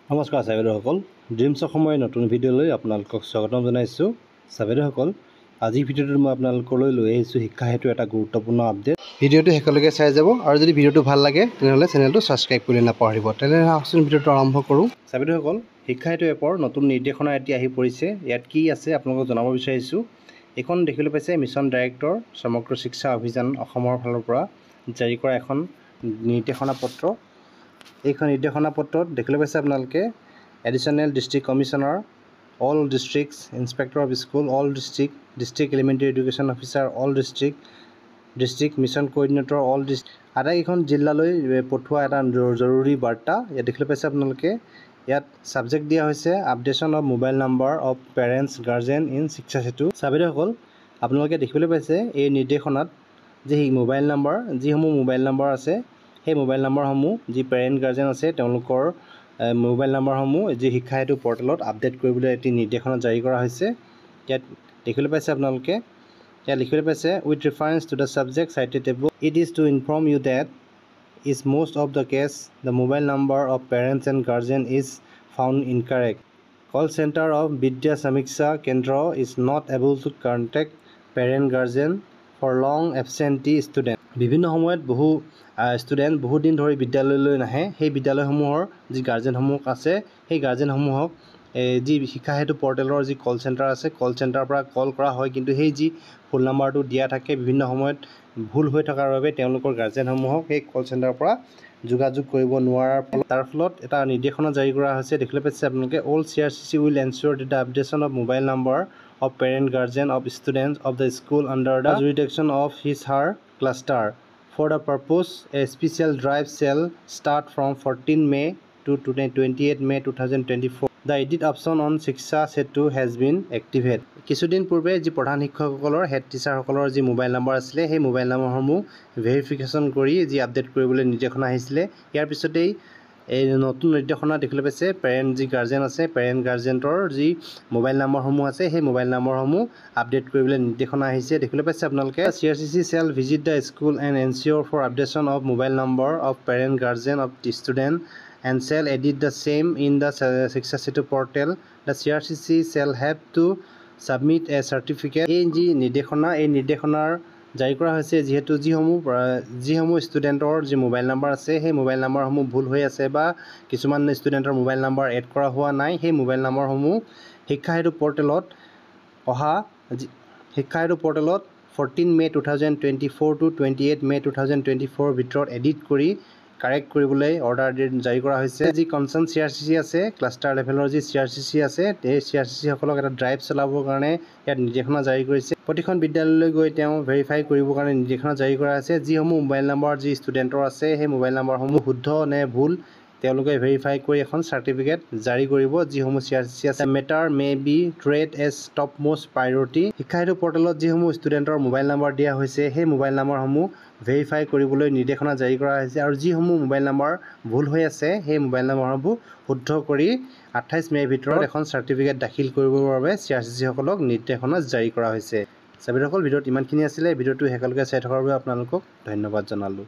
নমস্কাৰ চাবেদসকল, ড্ৰিমছ অসমৰ নতুন ভিডিঅ'লৈ আপোনালোকক স্বাগতম জনাইছোঁ। চাবেদসকল, আজিৰ ভিডিঅ'টোত মই আপোনালোকলৈ লৈ আহিছোঁ শিক্ষা হেতু এটা গুৰুত্বপূৰ্ণ আপডেট। ভিডিঅ'টো শেষলৈকে চাই যাব আৰু যদি ভিডিঅ'টো ভাল লাগে তেনেহ'লে চেনেলটো ছাবস্ক্ৰাইব কৰি নাপাহৰিব। তেনেহ'লে আহকচোন ভিডিঅ'টো আৰম্ভ কৰোঁ। চাবেদসকল, শিক্ষা হেতু এপৰ নতুন নিৰ্দেশনা এটি আহি পৰিছে। ইয়াত কি আছে আপোনালোকক জনাব বিচাৰিছোঁ। এইখন দেখিবলৈ পাইছে মিছন ডাইৰেক্টৰ সমগ্ৰ শিক্ষা অভিযান অসমৰ ফালৰ পৰা জাৰি কৰা এখন নিৰ্দেশনা পত্ৰ। এইখন নিৰ্দেশনা পত্ৰত দেখিবলৈ পাইছে আপোনালোকে additional district commissioner, all districts inspector of school, all district elementary education officer, all district mission coordinator, all আটাইকেইখন জিলালৈ পঠোৱা এটা জৰুৰী বাৰ্তা। ইয়াত দেখিবলৈ পাইছে আপোনালোকে ইয়াত ছাবজেক্ট দিয়া হৈছে updation of mobile number of parents guardian in শিক্ষা হেতু। চাবেদসকল, আপোনালোকে দেখিবলৈ পাইছে এই নিৰ্দেশনাত যে যিসমূহ মোবাইল নাম্বাৰ আছে সেই মোবাইল নাম্বাৰসমূহ যি পেৰেণ্ট গাৰ্জেন আছে তেওঁলোকৰ মোবাইল নাম্বাৰসমূহ যি শিক্ষা হেতু পৰ্টেলত আপডেট কৰিবলৈ এটি নিৰ্দেশনা জাৰি কৰা হৈছে। ইয়াত দেখিবলৈ পাইছে আপোনালোকে ইয়াত লিখিবলৈ পাইছে with reference to the subject cited above it is to inform you that is most of the case the mobile number of parents and guardian is found incorrect. Call center of Vidya Samiksha Kendra is not able to contact parent guardian for long absentee student. বিভিন্ন সময়ত student বহুত দিন ধৰি বিদ্যালয়লৈ নাহে। সেই বিদ্যালয়সমূহৰ যি গাৰ্জেনসমূহ আছে সেই গাৰ্জেনসমূহক যি শিক্ষা হেতু পৰ্টেলৰ যি কল চেণ্টাৰ আছে কল চেণ্টাৰৰ পৰা কল কৰা হয়, কিন্তু সেই যি ফোন নাম্বাৰটো দিয়া থাকে বিভিন্ন সময়ত ভুল হৈ থকাৰ বাবে তেওঁলোকৰ গাৰ্জেনসমূহক সেই কল চেণ্টাৰৰ পৰা যোগাযোগ কৰিব নোৱাৰাৰ ফলত তাৰ ফলত এটা নিৰ্দেশনা জাৰি কৰা হৈছে। দেখিবলৈ পাইছে আপোনালোকে all CRCC will ensure the updation of mobile number of parent guardian of students of the school under the jurisdiction of his her cluster. For the purpose, a special drive shall start from 14 May to 28 May 2024. The edit option on Shiksha Setu has been activated. কিছুদিন পূৰ্বে যি প্ৰধান শিক্ষকসকলৰ head টিচাৰসকলৰ যি mobile number আছিলে সেই mobile নাম্বাৰসমূহ verification কৰি যি আপডেট কৰিবলৈ নিৰ্দেশনা আহিছিলে, ইয়াৰ পিছতেই এই নতুন নিৰ্দেশনা দেখিবলৈ পাইছে পেৰেণ্ট যি গাৰ্জেন আছে পেৰেণ্ট গাৰ্জেণ্টৰ যি মোবাইল নাম্বাৰসমূহ আছে সেই মোবাইল নাম্বাৰসমূহ আপডেট কৰিবলৈ নিৰ্দেশনা আহিছে। দেখিবলৈ পাইছে আপোনালোকে CRCC shall visit the school and ensure for updation of mobile number of parent guardian of the student and shall edit the same in the Shiksha Setu portal. The CRCC shall have to submit a certificate. এই যি নিৰ্দেশনাৰ জাৰি কৰা হৈছে যিহেতু যিসমূহ ষ্টুডেণ্টৰ যি মোবাইল নাম্বাৰ আছে সেই মোবাইল নাম্বাৰসমূহ ভুল হৈ আছে বা কিছুমান ষ্টুডেণ্টৰ মোবাইল নাম্বাৰ এড কৰা হোৱা নাই, সেই মোবাইল নাম্বাৰসমূহ শিক্ষা হেতু পৰ্টেলত 14 May 2024 to 28 May 2024 ভিতৰত এডিট কৰি কাৰেক্ট কৰিবলৈ অৰ্ডাৰ জাৰি কৰা হৈছে। যি কনচাৰ্ণ CRCC আছে ক্লাষ্টাৰ লেভেলৰ যি CRCC আছে সেই CRCC সকলক এটা ড্ৰাইভ চলাবৰ কাৰণে ইয়াত নিৰ্দেশনা জাৰি কৰিছে। প্ৰতিখন বিদ্যালয়লৈ গৈ তেওঁ ভেৰিফাই কৰিবৰ কাৰণে নিৰ্দেশনা জাৰি কৰা হৈছে। যিসমূহ মোবাইল নাম্বাৰ যি ষ্টুডেণ্টৰ আছে সেই মোবাইল নাম্বাৰসমূহ শুদ্ধ নে ভুল তেওঁলোকে ভেৰিফাই কৰি এখন চাৰ্টিফিকেট জাৰি কৰিব। যিসমূহ CRCC আছে matter may be treated as top most priority. শিক্ষা হেতু পৰ্টেলত যিসমূহ ষ্টুডেণ্টৰ মোবাইল নাম্বাৰ দিয়া হৈছে সেই মোবাইল নাম্বাৰসমূহ ভেৰিফাই কৰিবলৈ নিৰ্দেশনা জাৰি কৰা হৈছে আৰু যিসমূহ মোবাইল নাম্বাৰ ভুল হৈ আছে সেই মোবাইল নাম্বাৰসমূহ শুদ্ধ কৰি 28 মে'ৰ ভিতৰত এখন চাৰ্টিফিকেট দাখিল কৰিবৰ বাবে CRCC সকলক নিৰ্দেশনা জাৰি কৰা হৈছে। চাবেদসকল, ভিডিঅ'ত ইমানখিনি আছিলে। ভিডিঅ'টো শেষলৈকে চাই থকাৰ বাবে আপোনালোকক ধন্যবাদ জনালোঁ।